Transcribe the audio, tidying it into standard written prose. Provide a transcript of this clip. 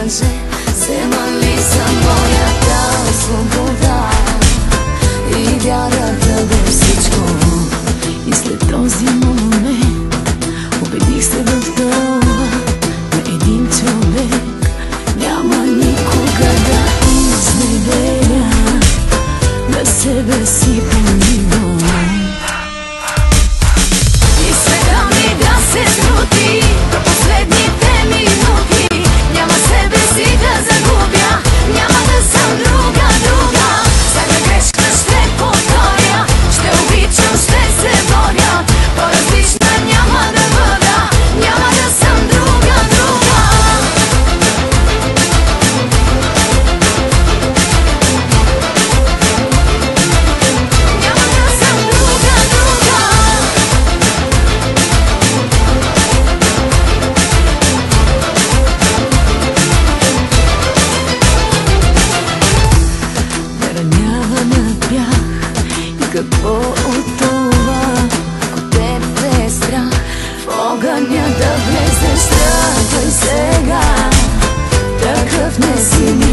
каже, взема ли за моята свобода и вярата във всичко. И след този момент убедих се в това, на един човек няма никога да изневеря, на себе си помивам. И света ми да се срути до последните минути, няма себе си да загубя, няма да съм друга. Всяка грешка ще повторя, ще обичам, ще се боря, по-различна няма да бъда, няма да съм друга. Какво от това, ако те е страх в огъня да влезеш, тръгвай сега, такъв не си.